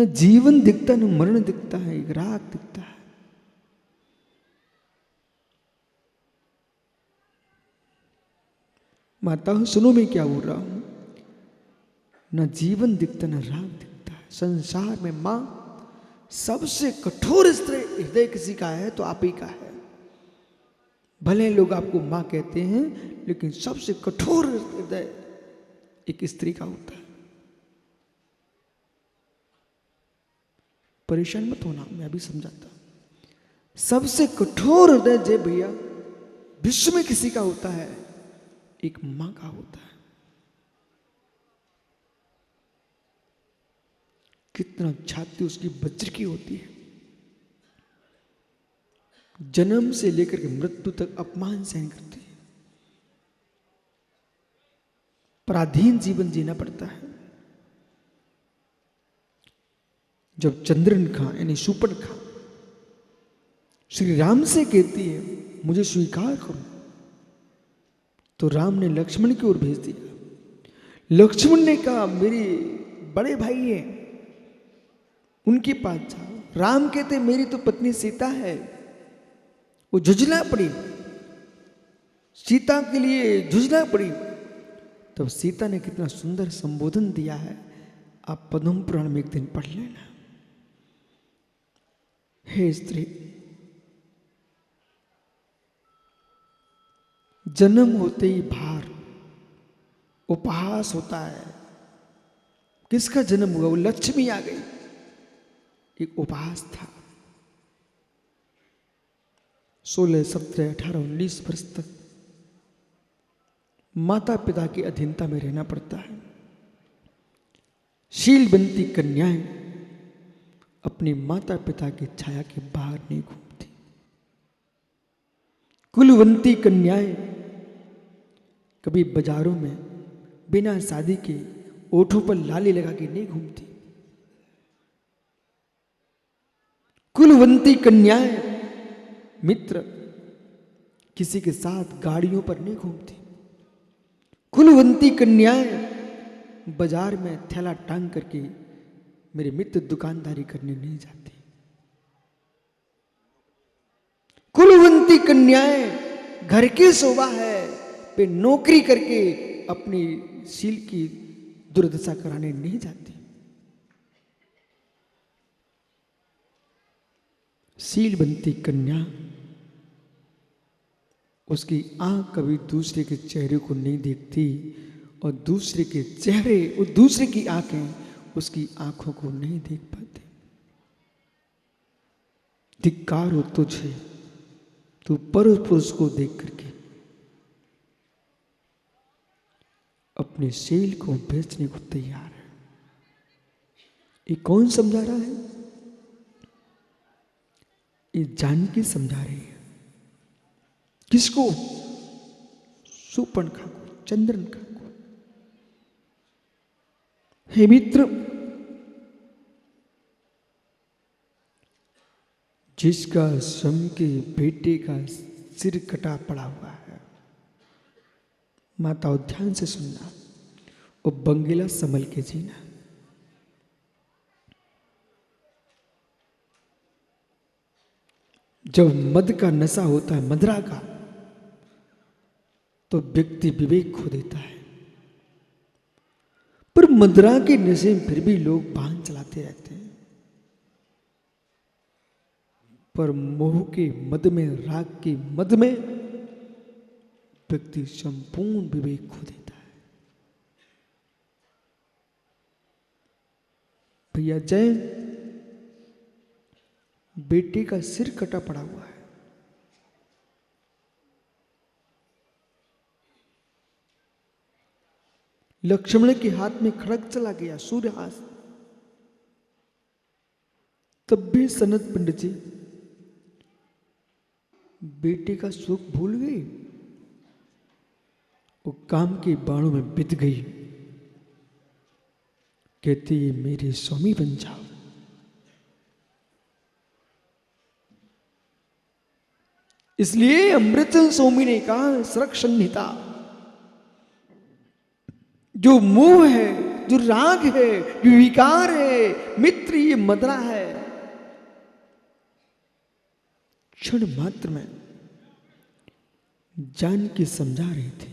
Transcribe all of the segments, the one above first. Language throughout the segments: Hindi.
न जीवन दिखता न मरण दिखता है, एक राग दिखता है। माताओं सुनो मैं क्या बोल रहा हूं। न जीवन दिखता न राग दिखता है। संसार में मां सबसे कठोर हृदय किसी का है तो आप ही का है। भले लोग आपको मां कहते हैं, लेकिन सबसे कठोर हृदय एक स्त्री का होता है। परेशान मत होना, मैं अभी समझाता हूं। सबसे कठोर हृदय जय भैया विश्व में किसी का होता है, एक मां का होता है। कितना छाती उसकी वज्र की होती है। जन्म से लेकर के मृत्यु तक अपमान सहन करती है। पराधीन जीवन जीना पड़ता है। जब चंद्रनखा यानी शूर्पणखा श्री राम से कहती है मुझे स्वीकार करो, तो राम ने लक्ष्मण की ओर भेज दिया। लक्ष्मण ने कहा मेरे बड़े भाई हैं, उनके पास जाओ। राम कहते मेरी तो पत्नी सीता है। वो झुंझला पड़ी, सीता के लिए झुंझला पड़ी। तब सीता ने कितना सुंदर संबोधन दिया है, आप पद्म पुराण में एक दिन पढ़ लेना। हे स्त्री, जन्म होते ही भार उपहास होता है। किसका जन्म हुआ? वो लक्ष्मी आ गई, एक उपहास था। 16, 17, 18, 19 वर्ष तक माता पिता की अधीनता में रहना पड़ता है। शीलवंती कन्याएं अपनी माता पिता की छाया के बाहर नहीं घूमती। कुलवंती कन्याएं कभी बाजारों में बिना शादी के ओठों पर लाली लगा के नहीं घूमती। कुलवंती कन्याएं मित्र किसी के साथ गाड़ियों पर नहीं घूमती। कुलवंती कन्याएं बाजार में थैला टांग करके मेरे मित्र दुकानदारी करने नहीं जाती। कुलवंती कन्याएं घर की शोभा है पे नौकरी करके अपनी शील की दुर्दशा कराने नहीं जाती। शीलवंती कन्या उसकी आंख कभी दूसरे के चेहरे को नहीं देखती, और दूसरे के चेहरे और दूसरे की आंखें उसकी आंखों को नहीं देख पाते। धिक्कार हो तुझे, तू पर पुरुष को देख करके अपने शील को बेचने को तैयार है। ये कौन समझा रहा है? ये जानकी समझा रही है। किसको? शूर्पणखा को, चंद्रनखा को। हे मित्र, जिसका स्वयं के बेटे का सिर कटा पड़ा हुआ है, माताओं ध्यान से सुनना, वो बंगीला संभल के जीना। जब मद का नशा होता है, मदरा का, तो व्यक्ति विवेक खो देता है। पर मदरा के नशे में फिर भी लोग वाहन चलाते रहते हैं। पर मोह के मद में, राग के मद में व्यक्ति संपूर्ण विवेक खो देता है। भैया जय, बेटे का सिर कटा पड़ा हुआ है। लक्ष्मण के हाथ में खड़ग चला गया, सूर्यहास। तब भी सनत पंडित जी बेटे का सुख भूल गई, वो काम के बाणों में बित गई। कहती मेरे स्वामी बन जाओ। इसलिए अमृतचंद स्वामी ने कहा, संरक्षण संहिता, जो मोह है जो राग है, जो विकार है, मित्र ये मदरा है। क्षण मात्र में जान के समझा रहे थे,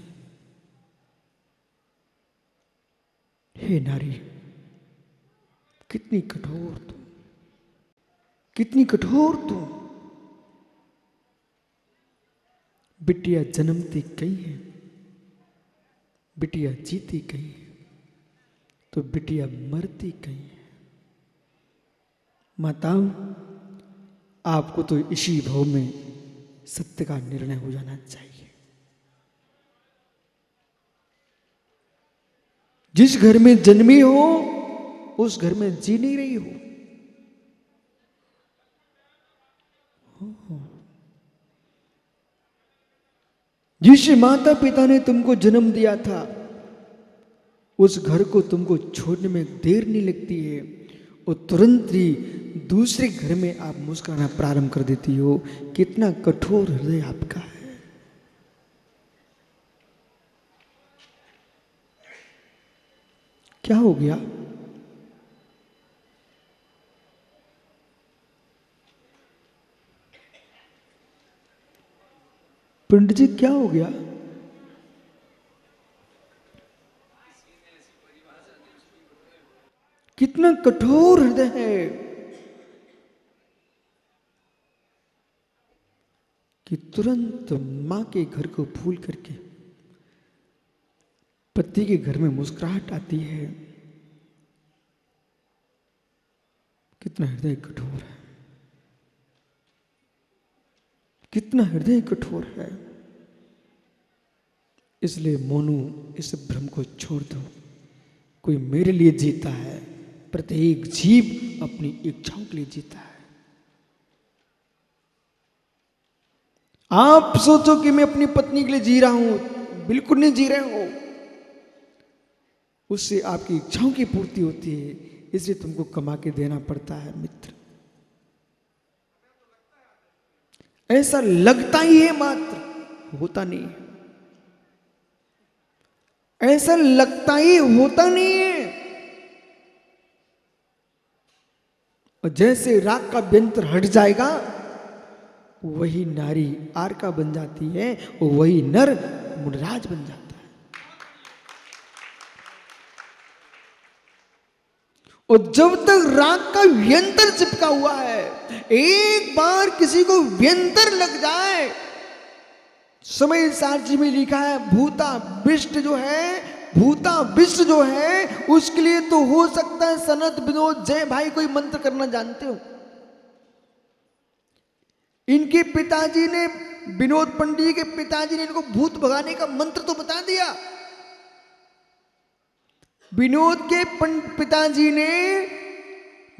हे नारी कितनी कठोर तू, कितनी कठोर तू। बिटिया जन्मती कई है, बिटिया जीती कई है, तो बिटिया मरती कई है। माताओं, आपको तो इसी भाव में सत्य का निर्णय हो जाना चाहिए। जिस घर में जन्मी हो उस घर में जी नहीं रही हो। जिस माता पिता ने तुमको जन्म दिया था उस घर को तुमको छोड़ने में देर नहीं लगती है, और तुरंत ही दूसरे घर में आप मुस्कुराना प्रारंभ कर देती हो। कितना कठोर हृदय आपका है। क्या हो गया? पंडित जी क्या हो गया? कितना कठोर हृदय है कि तुरंत मां के घर को भूल करके पति के घर में मुस्कुराहट आती है। कितना हृदय कठोर है, कितना हृदय कठोर है। इसलिए मोनू, इस भ्रम को छोड़ दो। कोई मेरे लिए जीता है, प्रत्येक जीव अपनी इच्छाओं के लिए जीता है। आप सोचो कि मैं अपनी पत्नी के लिए जी रहा हूं, बिल्कुल नहीं जी रहे हो। उससे आपकी इच्छाओं की पूर्ति होती है, इसलिए तुमको कमा के देना पड़ता है। मित्र, ऐसा लगता ही है, मात्र होता नहीं है। ऐसा लगता ही होता नहीं है। और जैसे राग का व्यंतर हट जाएगा, वही नारी आर का बन जाती है और वही नर मुनराज बन जाता है। और जब तक राग का व्यंतर चिपका हुआ है, एक बार किसी को व्यंतर लग जाए, समय सारची में लिखा है भूता विष्ट जो है, भूता विष्ट जो है, उसके लिए तो हो सकता है सनत विनोद जय भाई कोई मंत्र करना जानते हो। इनके पिताजी ने, विनोद पंडित के पिताजी ने इनको भूत भगाने का मंत्र तो बता दिया। विनोद के पिताजी ने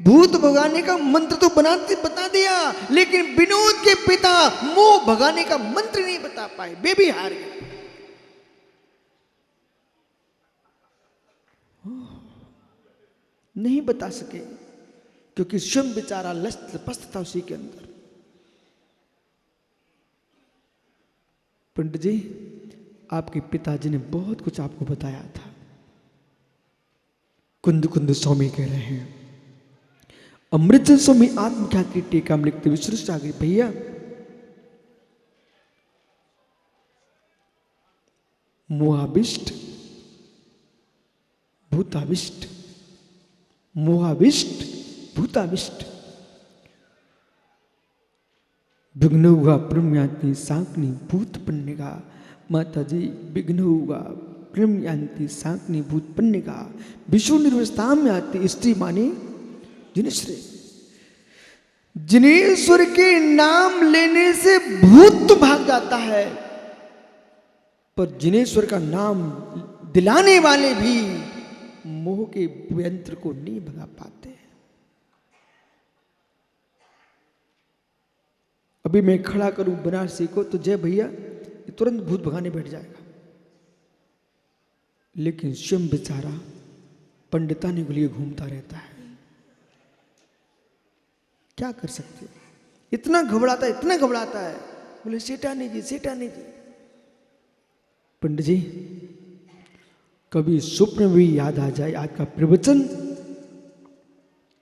भूत भगाने का मंत्र तो बता दिया, लेकिन विनोद के पिता मोह भगाने का मंत्र नहीं बता पाए। वे भी हार गए। नहीं बता सके क्योंकि स्वयं बेचारा लस्त था उसी के अंदर। पंडित जी, आपके पिताजी ने बहुत कुछ आपको बताया था। कुंद कुंद स्वामी कह रहे हैं, अमृतचंद स्वामी आत्मख्यात की टीका में लिखते हुए सृष्ट आ गई, भैया मोहाविष्ट भूताविष्ट, मोहाविष्ट भूताविष्ट, विघ्न हुआ ब्रह्मयांति सांकनी भूत पन्नेगा। माता जी, विघ्न हुआ ब्रह्मयांति सांकनी भूत पन्नेगा, विष्णु निर्वस्था में आती स्त्री माने जिनेश्वर। जिनेश्वर के नाम लेने से भूत तो भाग जाता है, पर जिनेश्वर का नाम दिलाने वाले भी मोह के यंत्र को नहीं भगा पाते। अभी मैं खड़ा करूं बनारसी को तो जय भैया तुरंत भूत भगाने बैठ जाएगा, लेकिन स्वयं बेचारा पंडितानी के लिए घूमता रहता है। क्या कर सकते हो? इतना घबराता है, इतना घबराता है। बोले सेठानी जी, सेठानी जी। पंडित जी, कभी स्वप्न भी याद आ जाए आज का प्रवचन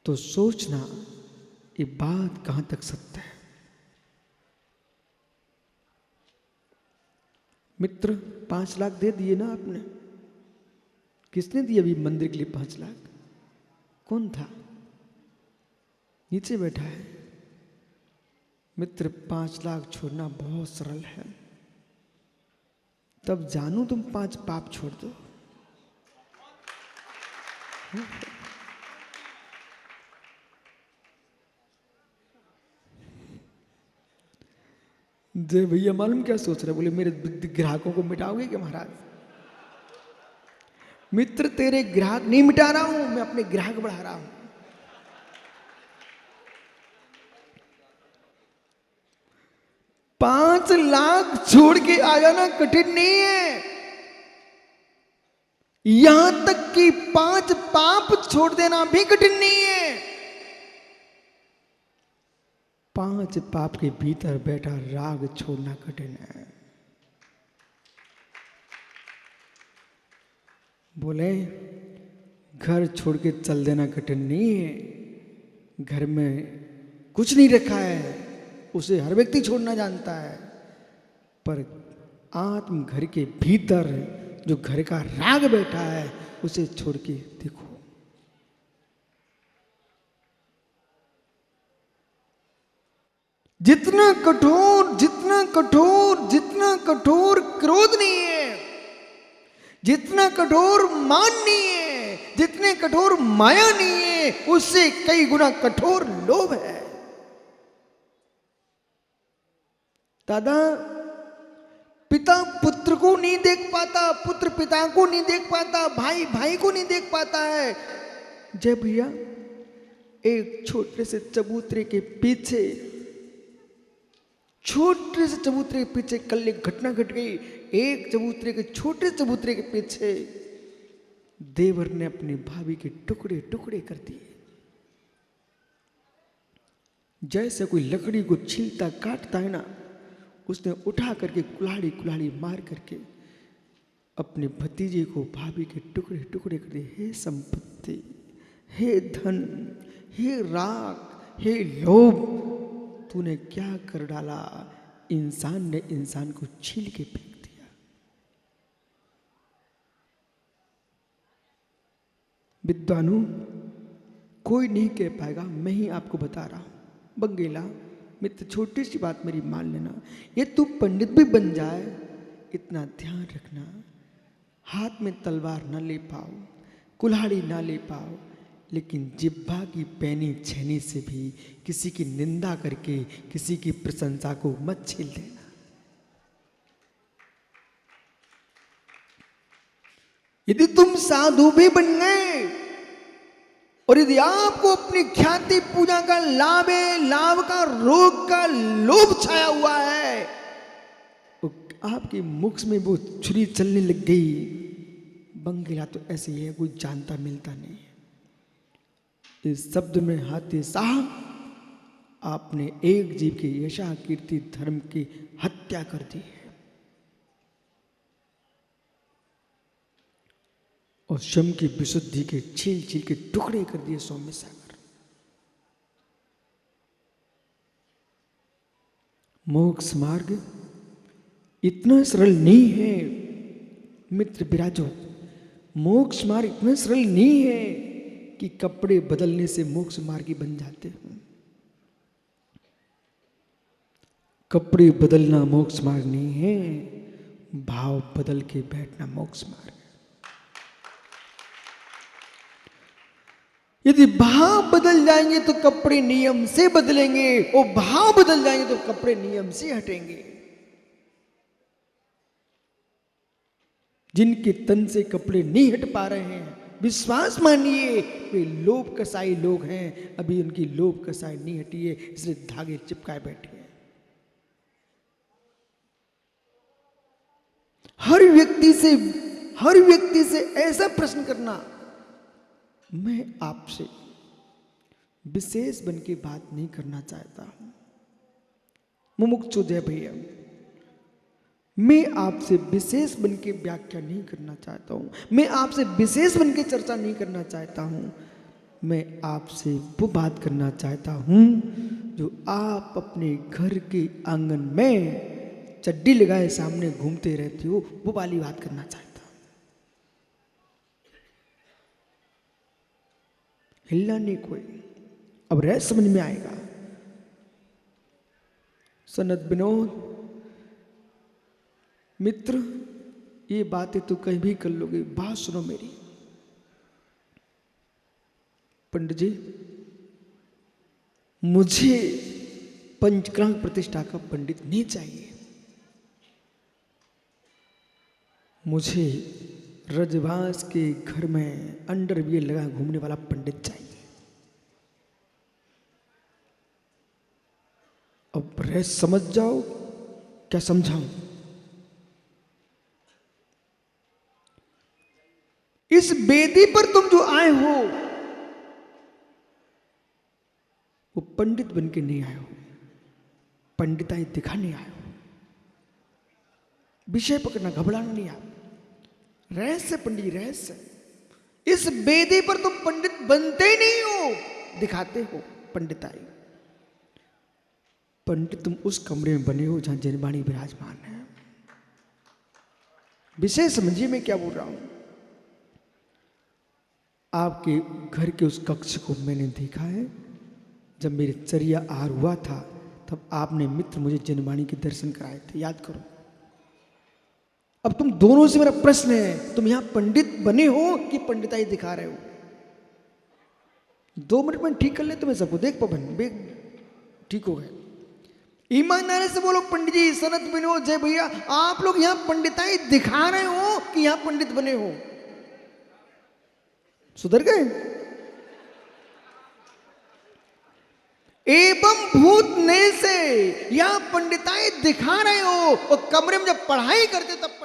तो सोचना ये बात कहां तक सत्य है। मित्र 5 लाख दे दिए ना आपने? किसने दिए अभी मंदिर के लिए 5 लाख? कौन था? नीचे बैठा है। मित्र 5 लाख छोड़ना बहुत सरल है, तब जानू तुम 5 पाप छोड़ दो। जय भैया मालूम क्या सोच रहे? बोले मेरे ग्राहकों को मिटाओगे क्या महाराज? मित्र तेरे ग्राहक नहीं मिटा रहा हूं, मैं अपने ग्राहक बढ़ा रहा हूं। $5 लाख छोड़ के आ जाना कठिन नहीं है, यहां तक कि 5 पाप छोड़ देना भी कठिन नहीं है। 5 पाप के भीतर बैठा राग छोड़ना कठिन है। बोले घर छोड़ के चल देना कठिन नहीं है, घर में कुछ नहीं रखा है उसे हर व्यक्ति छोड़ना जानता है, पर आत्म घर के भीतर जो घर का राग बैठा है उसे छोड़ के देखो। जितना कठोर जितना कठोर जितना कठोर क्रोध नहीं है, जितना कठोर मान नहीं है, जितने कठोर माया नहीं है, उससे कई गुना कठोर लोभ है। दादा पिता पुत्र को नहीं देख पाता, पुत्र पिता को नहीं देख पाता, भाई भाई को नहीं देख पाता है। जय भैया एक छोटे से चबूतरे के पीछे, छोटे से चबूतरे के पीछे कल एक घटना घट गई। एक चबूतरे के छोटे चबूतरे के पीछे देवर ने अपनी भाभी के टुकड़े टुकड़े कर दिए। जैसे कोई लकड़ी को छीलता काटता है ना, उसने उठा करके कुल्हाड़ी कुल्हाड़ी मार करके अपने भतीजे को भाभी के टुकड़े टुकड़े कर दिए। हे संपत्ति, हे धन, हे राग, हे लोभ, तूने क्या कर डाला? इंसान ने इंसान को छील के फेंक दिया। विद्वानों कोई नहीं कह पाएगा, मैं ही आपको बता रहा हूं। बंगेला मित्र छोटी सी बात मेरी मान लेना, ये तू पंडित भी बन जाए इतना ध्यान रखना, हाथ में तलवार ना ले पाओ, कुल्हाड़ी ना ले पाओ, लेकिन जिह्वा की पैनी छेनी से भी किसी की निंदा करके किसी की प्रशंसा को मत छील देना। यदि तुम साधु भी बन गए और यदि आपको अपनी ख्याति पूजा का लाभ है, लाभ का रोग का लोभ छाया हुआ है, तो आपके मुख में वो छुरी चलने लग गई, बंगेला तो ऐसे ही है, कोई जानता मिलता नहीं है। इस शब्द में हाथी साहब आपने एक जीव की यशा कीर्ति धर्म की हत्या कर दी है और शम की विशुद्धि के छील छील के टुकड़े कर दिए। सौम्य सागर मोक्ष मार्ग इतना सरल नहीं है मित्र विराजो, मोक्ष मार्ग इतना सरल नहीं है कि कपड़े बदलने से मोक्ष मार्गी बन जाते हैं। कपड़े बदलना मोक्ष मार्ग नहीं है, भाव बदल के बैठना मोक्ष मार्ग है। यदि भाव बदल जाएंगे तो कपड़े नियम से बदलेंगे, और भाव बदल जाएंगे तो कपड़े नियम से हटेंगे। जिनके तन से कपड़े नहीं हट पा रहे हैं, विश्वास मानिए वे लोभ कसाई लोग हैं, अभी उनकी लोभ कसाई नहीं हटी है, इसलिए धागे चिपकाए बैठे हैं। हर व्यक्ति से ऐसा प्रश्न करना, मैं आपसे विशेष बन के बात नहीं करना चाहता हूं। मुमुक्षु जय भैया, मैं आपसे विशेष बन के व्याख्या नहीं करना चाहता हूँ, मैं आपसे विशेष बन के चर्चा नहीं करना चाहता हूँ। मैं आपसे वो बात करना चाहता हूँ जो आप अपने घर के आंगन में चड्डी लगाए सामने घूमते रहते हो, वो वाली बात करना चाहता हूँ। हिलना नहीं कोई, अब रह समझ में आएगा। सनत विनोद मित्र, ये बातें तो कहीं भी कर लोगे, बात सुनो मेरी। पंडित जी, मुझे पंचग्राम प्रतिष्ठा का पंडित नहीं चाहिए, मुझे रजवास के घर में अंडरवियर लगा घूमने वाला पंडित चाहिए। अब रह समझ जाओ, क्या समझाऊं? इस वेदी पर तुम जो आए हो वो पंडित बन के नहीं आए हो, पंडिताई दिखाने आए हो। विषय पकड़ना, घबराना नहीं आप। रहस्य पंडित, रहस्य। इस वेदी पर तुम पंडित बनते ही नहीं हो, दिखाते हो पंडिताई। पंडित तुम उस कमरे में बने हो जहां जनवाणी विराजमान है। विषय समझिए मैं क्या बोल रहा हूं। आपके घर के उस कक्ष को मैंने देखा है। जब मेरे चर्या आहार हुआ था तब आपने मित्र मुझे जनवाणी के दर्शन कराए थे, याद करो। अब तुम दोनों से मेरा प्रश्न है, तुम यहां पंडित बने हो कि पंडिताई दिखा रहे हो? 2 मिनट में ठीक कर ले तुम्हें सबको। देख पवन, ठीक हो गए। ईमानदारी से बोलो पंडित जी, सनत विनोद, जय भैया, आप लोग यहां पंडिताई दिखा रहे हो कि यहां पंडित बने हो? सुधर गए? एवं भूत ने से यहां पंडिताई दिखा रहे हो और कमरे में जब पढ़ाई करते तब